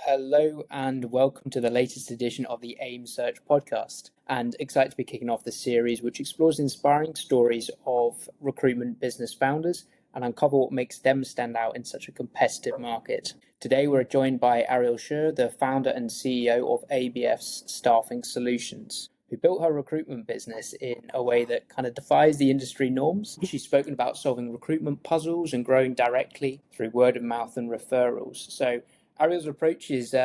Hello and welcome to the latest edition of the AIM Search podcast. And excited to be kicking off the series, which explores inspiring stories of recruitment business founders and uncover what makes them stand out in such a competitive market. Today, we're joined by Ariel Schur, the founder and CEO of ABF's Staffing Solutions, who built her recruitment business in a way that kind of defies the industry norms. She's spoken about solving recruitment puzzles and growing directly through word of mouth and referrals. So Ariel's approach is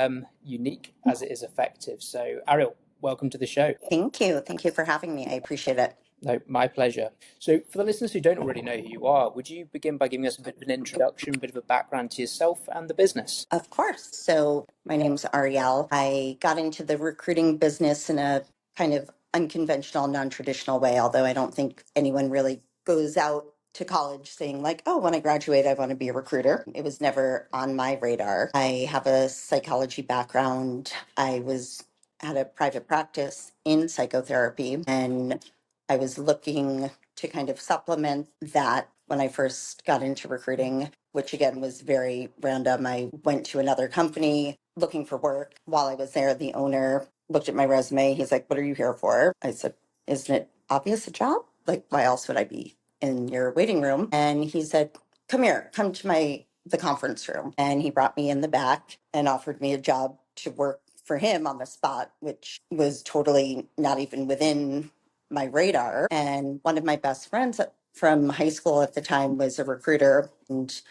unique as it is effective. So Ariel, welcome to the show. Thank you. Thank you for having me. I appreciate it. No, my pleasure. So for the listeners who don't already know who you are, would you begin by giving us a bit of an introduction, a bit of a background to yourself and the business? Of course. So my name's Ariel. I got into the recruiting business in a kind of unconventional, non-traditional way, although I don't think anyone really goes out to college saying like, oh, when I graduate, I want to be a recruiter. It was never on my radar. I have a psychology background. Had a private practice in psychotherapy, and I was looking to kind of supplement that when I first got into recruiting, which again was very random. I went to another company looking for work. While I was there, the owner looked at my resume. He's like, "What are you here for?" I said, "Isn't it obvious a job? Like, why else would I be in your waiting room?" And he said, "Come here, come to the conference room." And he brought me in the back and offered me a job to work for him on the spot, which was totally not even within my radar. And one of my best friends from high school at the time was a recruiter, and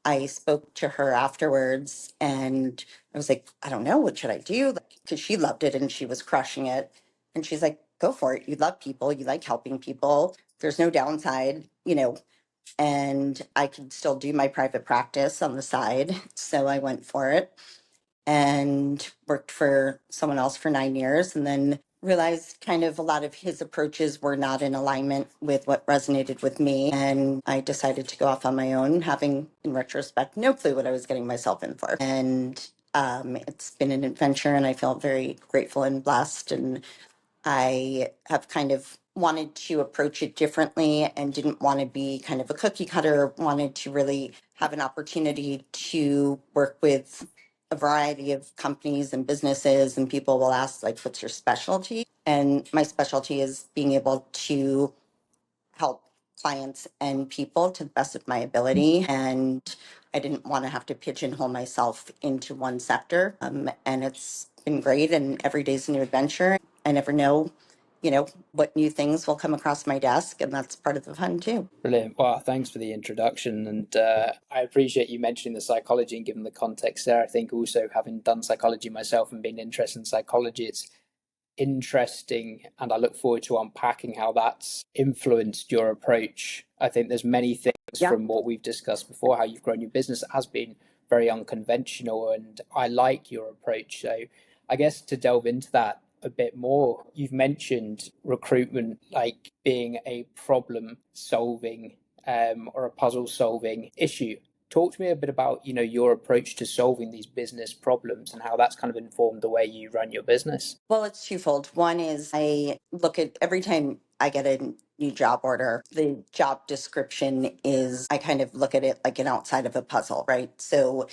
I spoke to her afterwards, and I was like, I don't know, what should I do? Because she loved it and she was crushing it. And she's like, go for it. You love people. You like helping people. There's no downside, and I could still do my private practice on the side. So I went for it and worked for someone else for 9 years, and then realized kind of a lot of his approaches were not in alignment with what resonated with me. And I decided to go off on my own, having, in retrospect, no clue what I was getting myself in for. And it's been an adventure, and I feel very grateful and blessed. And I have kind of wanted to approach it differently and didn't want to be kind of a cookie cutter, wanted to really have an opportunity to work with a variety of companies and businesses, and people will ask, like, what's your specialty? And my specialty is being able to help clients and people to the best of my ability. And I didn't want to have to pigeonhole myself into one sector. And it's been great, and every day's a new adventure. I never know, what new things will come across my desk, and that's part of the fun too. Brilliant. Well, thanks for the introduction. And I appreciate you mentioning the psychology and giving the context there. I think also, having done psychology myself and being interested in psychology, it's interesting, and I look forward to unpacking how that's influenced your approach. I think there's many things from what we've discussed before, how you've grown your business has been very unconventional, and I like your approach. So I guess to delve into that a bit more, you've mentioned recruitment like being a problem solving or a puzzle solving issue. Talk to me a bit about your approach to solving these business problems and how that's kind of informed the way you run your business. Well, it's twofold. One is I look at every time I get a new job order, the job description is, I kind of look at it like an outside of a puzzle, right? So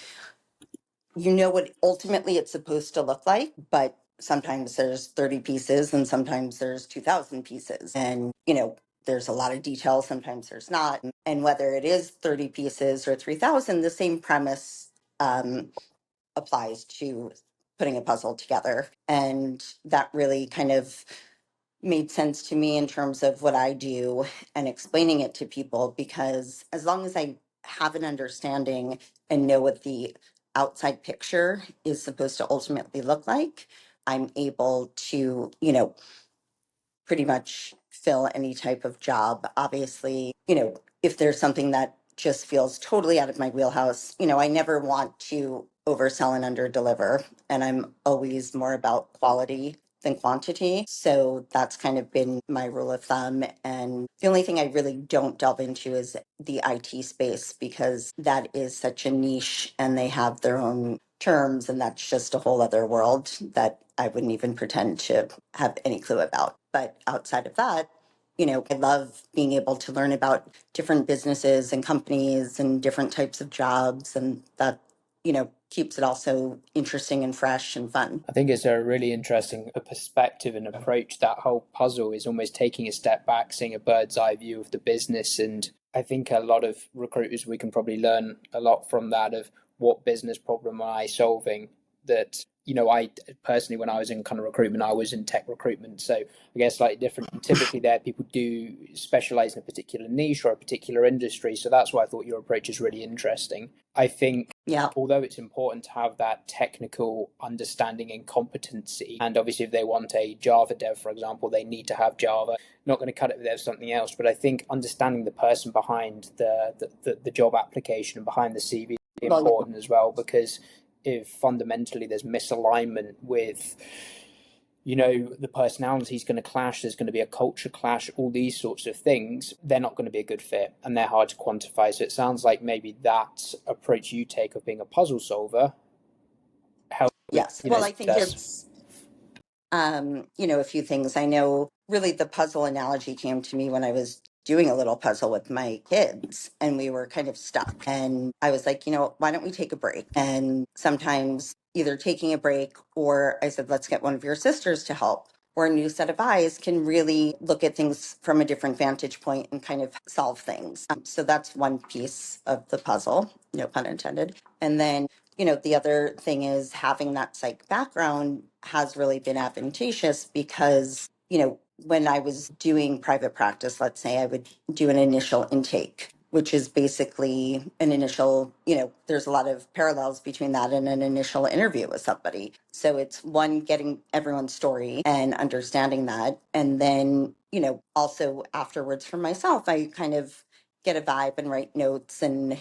you know what ultimately it's supposed to look like, but sometimes there's 30 pieces and sometimes there's 2,000 pieces. And, there's a lot of detail, sometimes there's not. And whether it is 30 pieces or 3,000, the same premise applies to putting a puzzle together. And that really kind of made sense to me in terms of what I do and explaining it to people, because as long as I have an understanding and know what the outside picture is supposed to ultimately look like, I'm able to, pretty much fill any type of job. Obviously, if there's something that just feels totally out of my wheelhouse, I never want to oversell and underdeliver. And I'm always more about quality than quantity. So that's kind of been my rule of thumb. And the only thing I really don't delve into is the IT space, because that is such a niche and they have their own terms. And that's just a whole other world that I wouldn't even pretend to have any clue about. But outside of that, I love being able to learn about different businesses and companies and different types of jobs. And that, keeps it also interesting and fresh and fun. I think it's a really interesting perspective and approach. That whole puzzle is almost taking a step back, seeing a bird's eye view of the business. And I think a lot of recruiters, we can probably learn a lot from that of what business problem am I solving that, I personally, when I was in kind of recruitment, I was in tech recruitment. So I guess slightly different. And typically there, people do specialize in a particular niche or a particular industry. So that's why I thought your approach is really interesting. I think Yeah. although it's important to have that technical understanding and competency, and obviously if they want a Java dev, for example, they need to have Java. Not going to cut it with something else, but I think understanding the person behind the job application and behind the CV is Well, important as well, because if fundamentally there's misalignment with the personality is going to clash, there's going to be a culture clash, all these sorts of things, they're not going to be a good fit and they're hard to quantify. So it sounds like maybe that approach you take of being a puzzle solver helps with yes. Well, I think success. it's, a few things. I know really the puzzle analogy came to me when I was doing a little puzzle with my kids and we were kind of stuck. And I was like, why don't we take a break? And sometimes either taking a break or I said, let's get one of your sisters to help. Or a new set of eyes can really look at things from a different vantage point and kind of solve things. So that's one piece of the puzzle, no pun intended. And then the other thing is having that psych background has really been advantageous because, when I was doing private practice, let's say I would do an initial intake, which is basically an initial, there's a lot of parallels between that and an initial interview with somebody. So it's one, getting everyone's story and understanding that. And then, also afterwards for myself, I kind of get a vibe and write notes. And,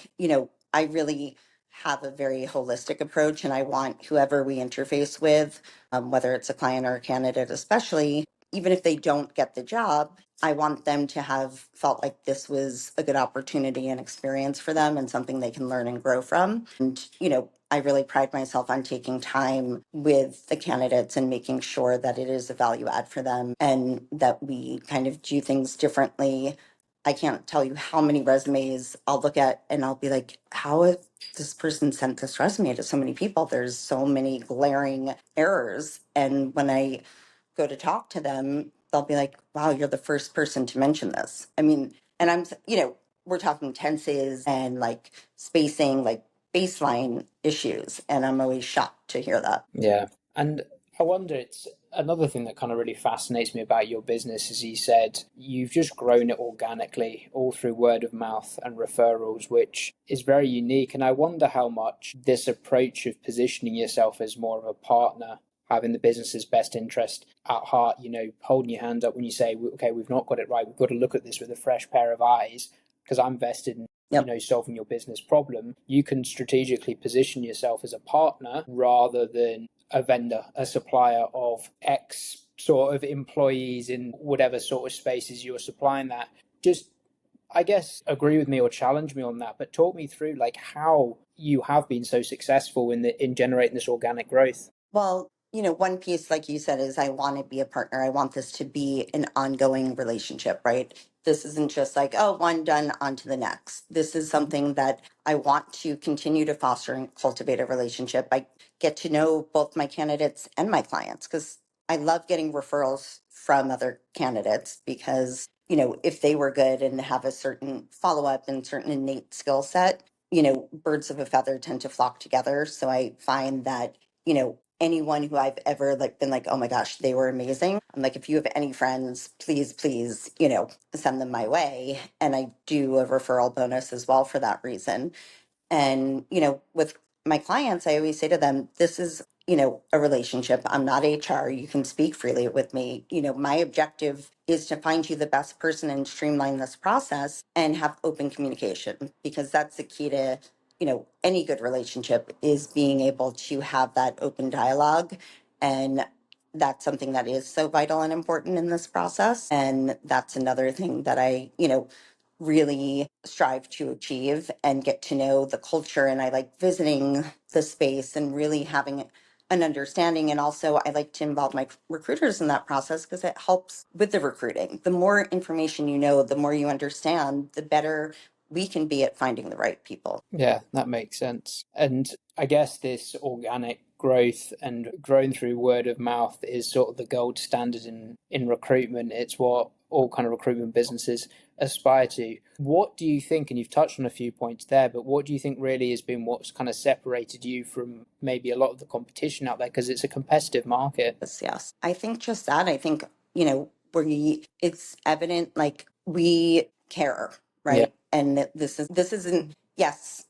I really have a very holistic approach and I want whoever we interface with, whether it's a client or a candidate, especially, even if they don't get the job, I want them to have felt like this was a good opportunity and experience for them and something they can learn and grow from. And, I really pride myself on taking time with the candidates and making sure that it is a value add for them and that we kind of do things differently. I can't tell you how many resumes I'll look at and I'll be like, how has this person sent this resume to so many people? There's so many glaring errors. And when I go to talk to them, they'll be like, wow, you're the first person to mention this. I mean, and we're talking tenses and like spacing, like baseline issues. And I'm always shocked to hear that. Yeah. And I wonder, it's another thing that kind of really fascinates me about your business, as you said, you've just grown it organically, all through word of mouth and referrals, which is very unique. And I wonder how much this approach of positioning yourself as more of a partner, having the business's best interest at heart, holding your hand up when you say, okay, we've not got it right, we've got to look at this with a fresh pair of eyes, because I'm vested in Yep. solving your business problem. You can strategically position yourself as a partner rather than a vendor, a supplier of X sort of employees in whatever sort of spaces you're supplying that. Just, I guess, agree with me or challenge me on that, but talk me through like how you have been so successful in generating this organic growth. Well, one piece, like you said, is I want to be a partner. I want this to be an ongoing relationship, right? This isn't just like, oh, one done, on to the next. This is something that I want to continue to foster and cultivate a relationship. I get to know both my candidates and my clients because I love getting referrals from other candidates because, if they were good and have a certain follow up and certain innate skill set, birds of a feather tend to flock together. So I find that, anyone who I've ever like been like, oh my gosh, they were amazing. I'm like, if you have any friends, please, send them my way. And I do a referral bonus as well for that reason. And, with my clients, I always say to them, this is, a relationship. I'm not HR. You can speak freely with me. My objective is to find you the best person and streamline this process and have open communication because that's the key to, any good relationship is being able to have that open dialogue. And that's something that is so vital and important in this process. And that's another thing that I, really strive to achieve and get to know the culture. And I like visiting the space and really having an understanding. And also, I like to involve my recruiters in that process because it helps with the recruiting. The more information you know, the more you understand, the better we can be at finding the right people. Yeah, that makes sense. And I guess this organic growth and grown through word of mouth is sort of the gold standard in recruitment. It's what all kind of recruitment businesses aspire to. What do you think, and you've touched on a few points there, but what do you think really has been what's kind of separated you from maybe a lot of the competition out there? Because it's a competitive market. Yes. I think just that. I think, it's evident like we care, Yeah, right? And that this isn't, yes,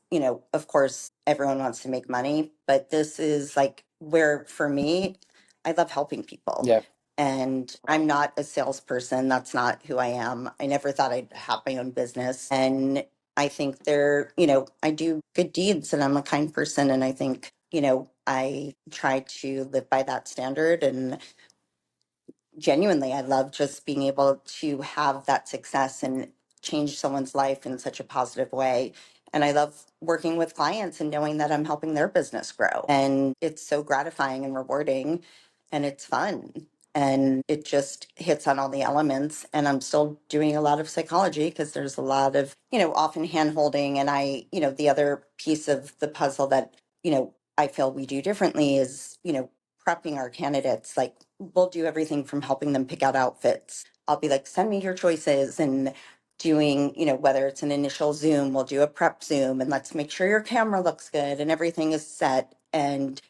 of course everyone wants to make money, but this is like where for me, I love helping people. yeah. And I'm not a salesperson. That's not who I am. I never thought I'd have my own business. And I think I do good deeds and I'm a kind person. And I think, I try to live by that standard. And genuinely, I love just being able to have that success and change someone's life in such a positive way. And I love working with clients and knowing that I'm helping their business grow. And it's so gratifying and rewarding and it's fun. And it just hits on all the elements. And I'm still doing a lot of psychology because there's a lot of, often hand holding. And the other piece of the puzzle that, I feel we do differently is, prepping our candidates. Like we'll do everything from helping them pick out outfits. I'll be like, send me your choices and doing, whether it's an initial Zoom, we'll do a prep Zoom and let's make sure your camera looks good and everything is set. And,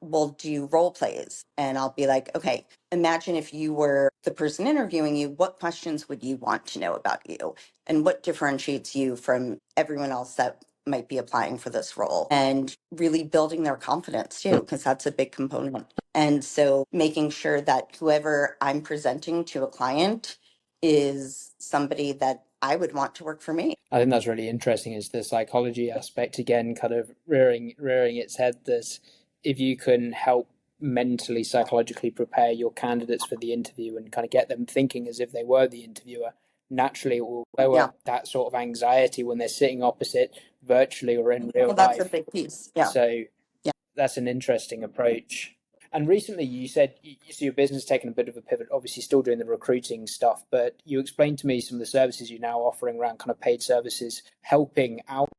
we'll do role plays and I'll be like, okay, imagine if you were the person interviewing you, what questions would you want to know about you? And what differentiates you from everyone else that might be applying for this role? And really building their confidence too, because that's a big component. And so making sure that whoever I'm presenting to a client is somebody that I would want to work for me. I think that's really interesting is the psychology aspect again, kind of rearing its head that if you can help mentally, psychologically prepare your candidates for the interview and kind of get them thinking as if they were the interviewer, naturally it will lower that sort of anxiety when they're sitting opposite virtually or in real That's a life. big piece. Yeah. So Yeah. that's an interesting approach. And recently you said you see your business taking a bit of a pivot, obviously still doing the recruiting stuff, but you explained to me some of the services you're now offering around kind of paid services, helping out,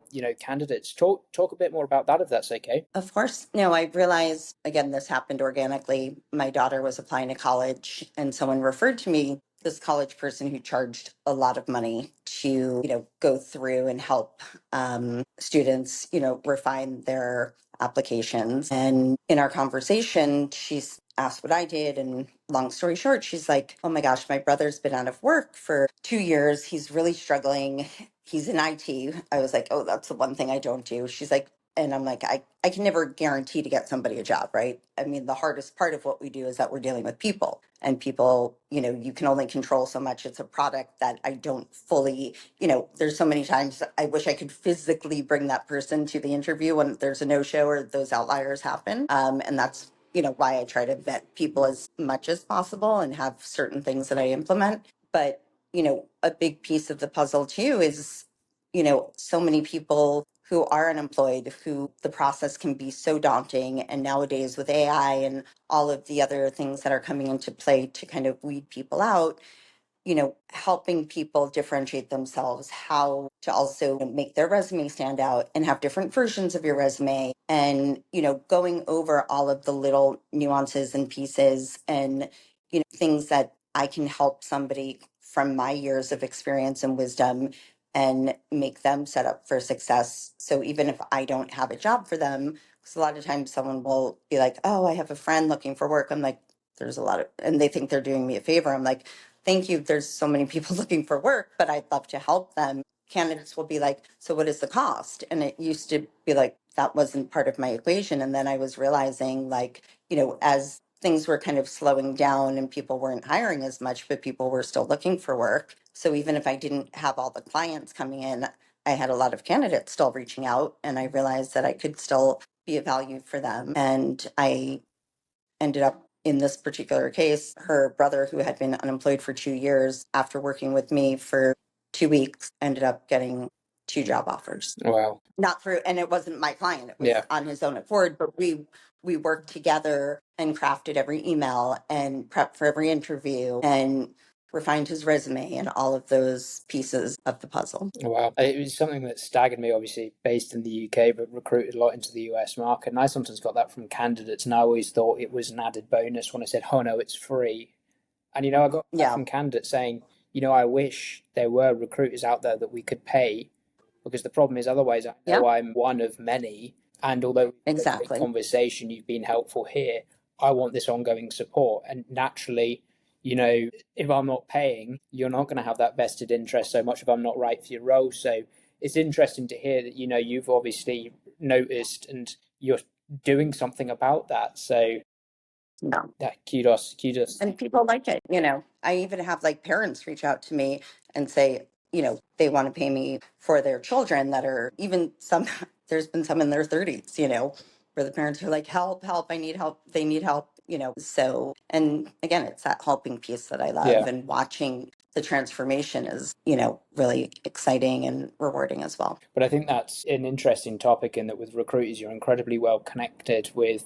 candidates. Talk a bit more about that if that's okay. Of course. No, I realized, again, this happened organically. My daughter was applying to college, and someone referred to me this college person who charged a lot of money to, go through and help students, refine their applications. And in our conversation, she's asked what I did. And long story short, she's like, oh my gosh, my brother's been out of work for 2 years. He's really struggling. He's in IT. I was like, oh, that's the one thing I don't do. She's like, and I'm like, I can never guarantee to get somebody a job, right? I mean, the hardest part of what we do is that we're dealing with people and people, you can only control so much. It's a product that I don't fully, there's so many times I wish I could physically bring that person to the interview when there's a no-show or those outliers happen. And that's, why I try to vet people as much as possible and have certain things that I implement. But, a big piece of the puzzle too is, so many people who are unemployed, who the process can be so daunting. And nowadays with AI and all of the other things that are coming into play to kind of weed people out, helping people differentiate themselves, how to also make their resume stand out and have different versions of your resume and, going over all of the little nuances and pieces and, things that I can help somebody from my years of experience and wisdom and make them set up for success. So even if I don't have a job for them, because a lot of times someone will be like, oh, I have a friend looking for work. I'm like, there's a lot of, and they think they're doing me a favor. I'm like, thank you. There's so many people looking for work, but I'd love to help them. Candidates will be like, so what is the cost? And it used to be like, that wasn't part of my equation. And then I was realizing, like, as things were kind of slowing down and people weren't hiring as much, but people were still looking for work. So even if I didn't have all the clients coming in, I had a lot of candidates still reaching out. And I realized that I could still be of value for them. And I ended up in this particular case, her brother, who had been unemployed for 2 years, after working with me for 2 weeks, ended up getting 2 job offers. Wow. Not through, and it wasn't my client; it was Yeah. on his own accord. But we worked together and crafted every email and prepped for every interview, and refined his resume and all of those pieces of the puzzle. Wow. It was something that staggered me, obviously, based in the UK, but recruited a lot into the US market. And I sometimes got that from candidates, and I always thought it was an added bonus when I said, oh no, it's free. And, I got that Yeah. from candidates saying, I wish there were recruiters out there that we could pay, because the problem is otherwise I Yeah, know I'm one of many. And although we've had a great exactly. conversation, you've been helpful here, I want this ongoing support. And naturally, if I'm not paying, you're not going to have that vested interest so much if I'm not right for your role. So it's interesting to hear that, you've obviously noticed and you're doing something about that. So No. that kudos. And people like it. I even have like parents reach out to me and say, they want to pay me for their children that are even some, there's been some in their 30s, where the parents are like, help, help, I need help. They need help, So, and again, it's that helping piece that I love, Yeah. and watching the transformation is, really exciting and rewarding as well. But I think that's an interesting topic in that with recruiters, you're incredibly well connected with,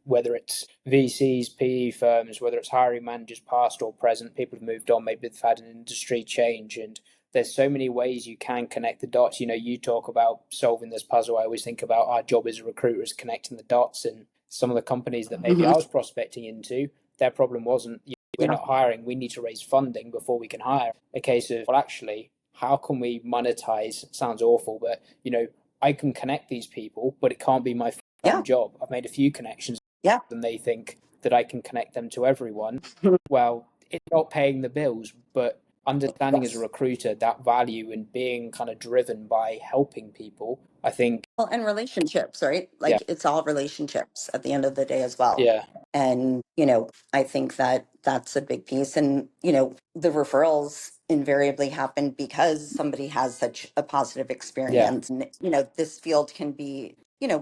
whether it's VCs, PE firms, whether it's hiring managers, past or present, people have moved on, maybe they've had an industry change. And there's so many ways you can connect the dots. You talk about solving this puzzle. I always think about our job as a recruiter is connecting the dots. And some of the companies that maybe Hmm. I was prospecting into, their problem wasn't, we're Yeah. not hiring, we need to raise funding before we can hire. A case of, well, actually, how can we monetize? It sounds awful, but I can connect these people, but it can't be my full-time Yeah. job. I've made a few connections, Yeah. and they think that I can connect them to everyone. Well, it's not paying the bills, but understanding as a Yes. recruiter that value and being kind of driven by helping people, I think, Well, and relationships, right? yeah, Like it's all relationships at the end of the day as well. yeah, And, I think that that's a big piece. And, the referrals invariably happen because somebody has such a positive yeah, experience. And, this field can be,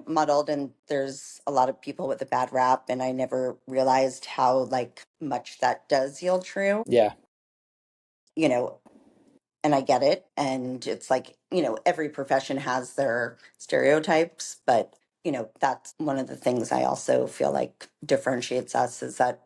muddled, and there's a lot of people with a bad rap. And I never realized how like much that does yield true, yeah, you know, and I get it. And it's like, every profession has their stereotypes, but, that's one of the things I also feel like differentiates us is that,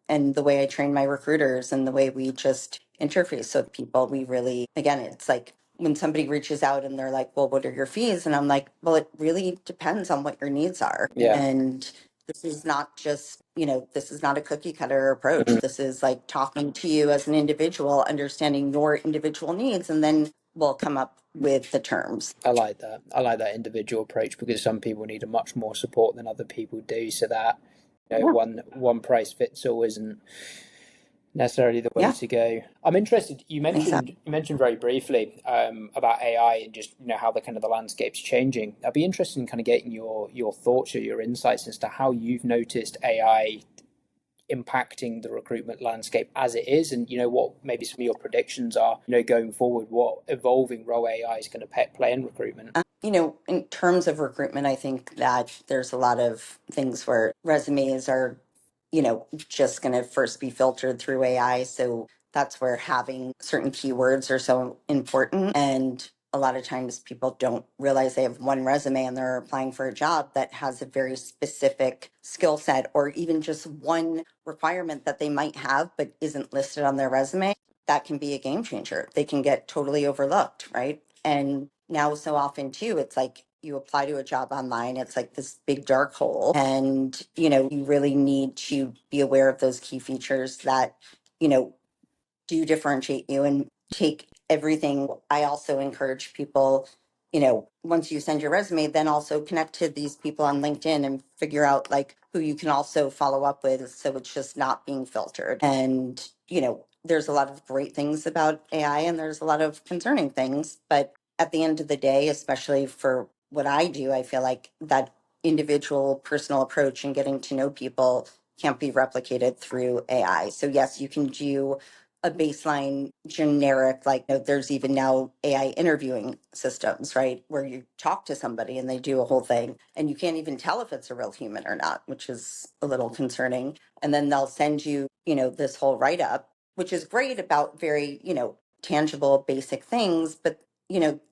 and the way I train my recruiters and the way we just interface with people, we really, again, it's like when somebody reaches out and they're like, well, what are your fees? And I'm like, well, it really depends on what your needs are. yeah. And this is not just, this is not a cookie cutter approach. Mhm. This is like talking to you as an individual, understanding your individual needs, and then we'll come up with the terms. I like that. I like that individual approach because some people need a much more support than other people do. So that Yeah. one price fits all isn't necessarily the way Yeah, to go. I'm interested. You mentioned exactly. you mentioned very briefly about AI and just how the kind of the landscape's changing. I'd be interested in kind of getting your thoughts or your insights as to how you've noticed AI impacting the recruitment landscape as it is, and what maybe some of your predictions are. Going forward, what evolving role AI is going to play in recruitment. In terms of recruitment, I think that there's a lot of things where resumes are, just going to first be filtered through AI. So that's where having certain keywords are so important. And a lot of times people don't realize they have one resume and they're applying for a job that has a very specific skill set, or even just one requirement that they might have but isn't listed on their resume. That can be a game changer. They can get totally overlooked, right? And now, so often too, it's like you apply to a job online, it's like this big dark hole. And, you really need to be aware of those key features that, you know, do differentiate you and take everything. I also encourage people, once you send your resume, then also connect to these people on LinkedIn and figure out like who you can also follow up with. So it's just not being filtered. And, there's a lot of great things about AI and there's a lot of concerning things. But at the end of the day, especially for what I do, I feel like that individual personal approach and getting to know people can't be replicated through AI. So yes, you can do a baseline generic, like there's even now AI interviewing systems, right? Where you talk to somebody and they do a whole thing and you can't even tell if it's a real human or not, which is a little concerning. And then they'll send you, this whole write up, which is great about very, tangible, basic things, but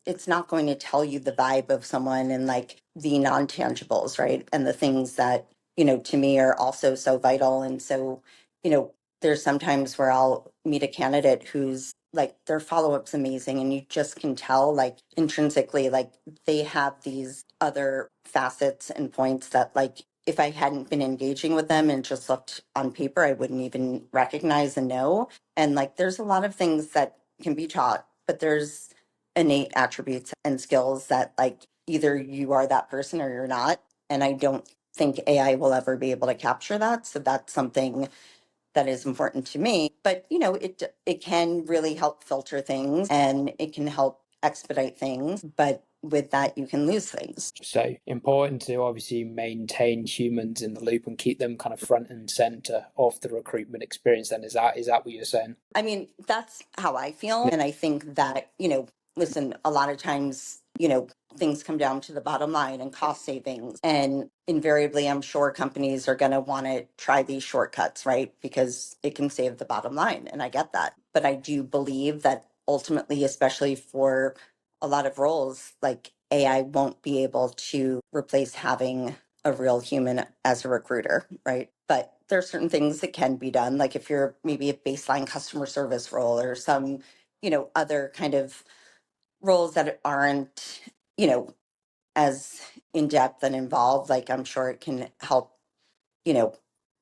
it's not going to tell you the vibe of someone and like the non-tangibles, right? And the things that, to me are also so vital and so, there's sometimes where I'll meet a candidate who's like their follow-up's amazing and you just can tell like intrinsically like they have these other facets and points that like if I hadn't been engaging with them and just looked on paper, I wouldn't even recognize and know. And like there's a lot of things that can be taught, but there's innate attributes and skills that like either you are that person or you're not. And I don't think AI will ever be able to capture that. So that's something that is important to me. But you know, it can really help filter things and it can help expedite things. But with that, you can lose things. So important to obviously maintain humans in the loop and keep them kind of front and center of the recruitment experience. Then is that what you're saying? I mean, that's how I feel. And I think that, you know, listen, a lot of times, you know, things come down to the bottom line and cost savings. And invariably, I'm sure companies are going to want to try these shortcuts, right? Because it can save the bottom line. And I get that. But I do believe that ultimately, especially for a lot of roles, like AI won't be able to replace having a real human as a recruiter, right? But there are certain things that can be done, like if you're maybe a baseline customer service role or some, you know, other kind of roles that aren't, you know, as in depth and involved. Like I'm sure it can help, you know,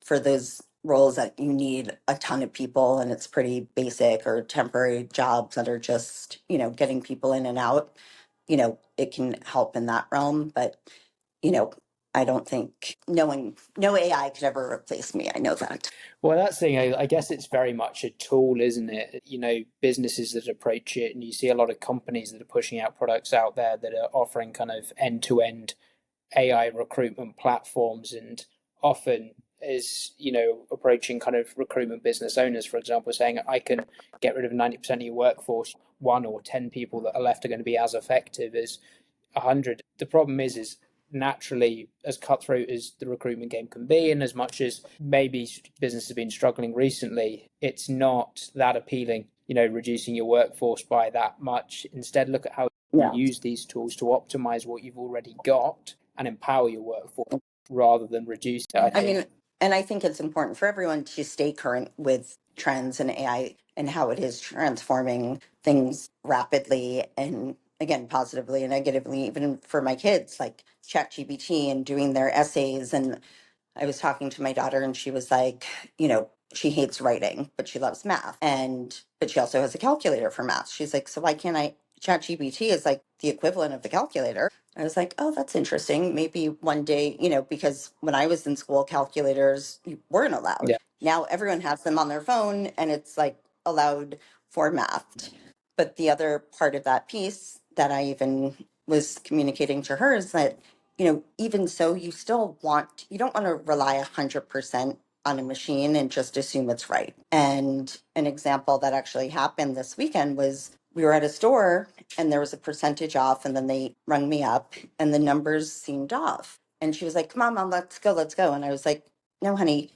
for those roles that you need a ton of people and it's pretty basic or temporary jobs that are just, you know, getting people in and out, you know, it can help in that realm. But, you know, I don't think no AI could ever replace me. I know that. Well, that's the thing. I guess it's very much a tool, isn't it? You know, businesses that approach it, and you see a lot of companies that are pushing out products out there that are offering kind of end-to-end AI recruitment platforms, and often is, you know, approaching kind of recruitment business owners, for example, saying I can get rid of 90% of your workforce. 1 or 10 people that are left are going to be as effective as 100. The problem is naturally, as cutthroat as the recruitment game can be, and as much as maybe business has been struggling recently, it's not that appealing, you know, reducing your workforce by that much. Instead, look at how you use these tools to optimize what you've already got and empower your workforce rather than reduce it, I I think. mean, and I think it's important for everyone to stay current with trends and AI and how it is transforming things rapidly and again, positively and negatively, even for my kids, like ChatGPT and doing their essays. And I was talking to my daughter and she was like, you know, she hates writing, but she loves math. But she also has a calculator for math. She's like, so why can't I? ChatGPT is like the equivalent of the calculator. I was like, oh, that's interesting. Maybe one day, you know, because when I was in school, calculators weren't allowed. Yeah. Now everyone has them on their phone and it's like allowed for math. But the other part of that piece that I even was communicating to her is that, you know, even so, you don't want to rely 100% on a machine and just assume it's right. And an example that actually happened this weekend was we were at a store and there was a percentage off, and then they rung me up and the numbers seemed off. And she was like, come on, mom, let's go, let's go. And I was like, no, honey.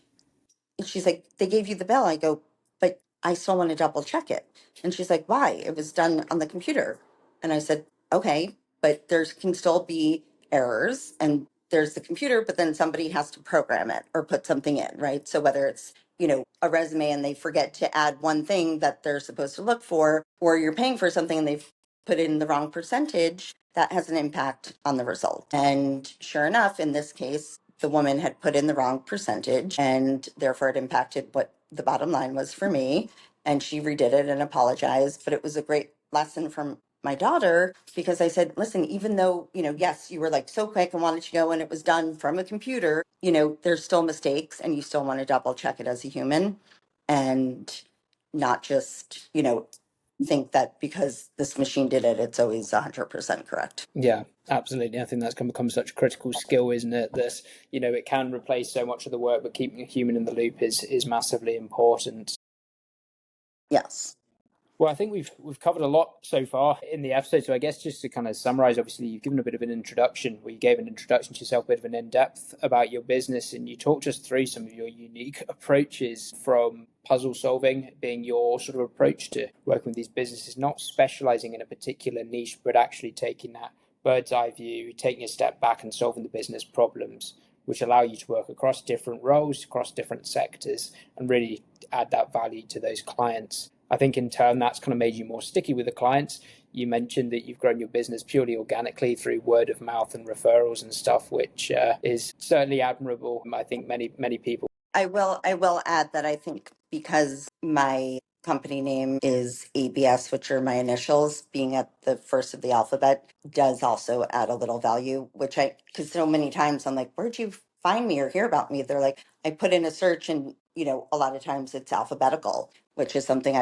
And she's like, they gave you the bill. I go, but I still want to double check it. And she's like, why? It was done on the computer. And I said, okay, but there can still be errors and there's the computer, but then somebody has to program it or put something in, right? So whether it's, you know, a resume and they forget to add one thing that they're supposed to look for, or you're paying for something and they've put in the wrong percentage, that has an impact on the result. And sure enough, in this case, the woman had put in the wrong percentage and therefore it impacted what the bottom line was for me. And she redid it and apologized. But it was a great lesson from my daughter because I said, listen, even though, you know, yes, you were like so quick and wanted to go and it was done from a computer, you know, there's still mistakes and you still want to double check it as a human and not just, you know, think that because this machine did it, it's always 100% correct. Yeah, absolutely. I think that's become such a critical skill, isn't it? That, you know, it can replace so much of the work, but keeping a human in the loop is massively important. Yes. Well, I think we've covered a lot so far in the episode. So I guess just to kind of summarize, obviously you've given a bit of an introduction, where you gave an introduction to yourself, a bit of an in-depth about your business, and you talked us through some of your unique approaches, from puzzle solving being your sort of approach to working with these businesses, not specializing in a particular niche, but actually taking that bird's eye view, taking a step back and solving the business problems which allow you to work across different roles, across different sectors, and really add that value to those clients. I think in turn that's kind of made you more sticky with the clients. You mentioned that you've grown your business purely organically through word of mouth and referrals and stuff, which is certainly admirable. I think many people. I will add that I think because my company name is ABS, which are my initials, being at the first of the alphabet does also add a little value, which because so many times I'm like, where'd you find me or hear about me? They're like, I put in a search and, a lot of times it's alphabetical, which is something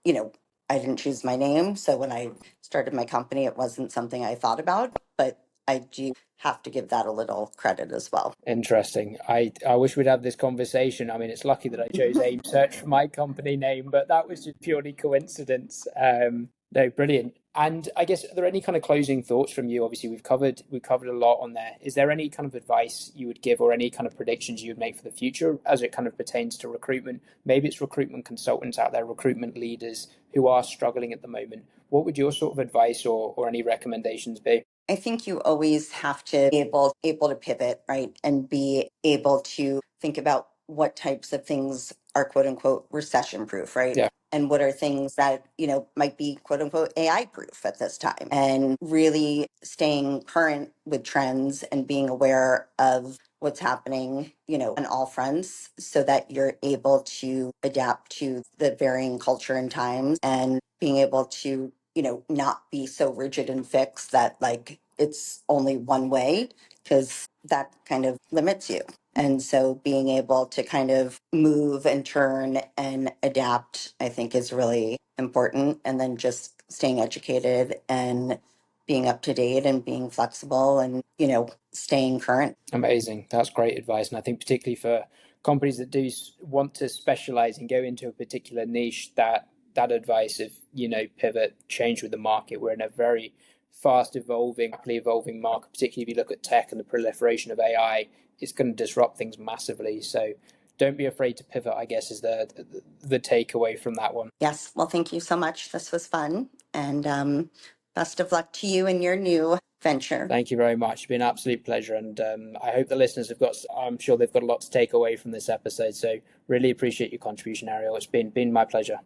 you know, I didn't choose my name. So when I started my company, it wasn't something I thought about, but I do have to give that a little credit as well. Interesting. I wish we'd have this conversation. I mean, it's lucky that I chose AIM Search for my company name, but that was just purely coincidence. No, brilliant. And I guess, are there any kind of closing thoughts from you? Obviously, we've covered a lot on there. Is there any kind of advice you would give or any kind of predictions you would make for the future as it kind of pertains to recruitment? Maybe it's recruitment consultants out there, recruitment leaders who are struggling at the moment. What would your sort of advice or any recommendations be? I think you always have to be able to pivot, right? And be able to think about what types of things are quote unquote recession proof, right? Yeah. And what are things that, might be quote unquote AI proof at this time. And really staying current with trends and being aware of what's happening, on all fronts so that you're able to adapt to the varying culture and times and being able to not be so rigid and fixed that like it's only one way because that kind of limits you. And so being able to kind of move and turn and adapt, I think is really important. And then just staying educated and being up to date and being flexible and, staying current. Amazing. That's great advice. And I think particularly for companies that do want to specialize and go into a particular niche, that advice of, pivot, change with the market. We're in a very fast evolving, rapidly evolving market, particularly if you look at tech and the proliferation of AI, it's going to disrupt things massively. So don't be afraid to pivot, I guess, is the takeaway from that one. Yes. Well, thank you so much. This was fun. And best of luck to you in your new venture. Thank you very much. It's been an absolute pleasure. And I hope the listeners I'm sure they've got a lot to take away from this episode. So really appreciate your contribution, Ariel. It's been my pleasure.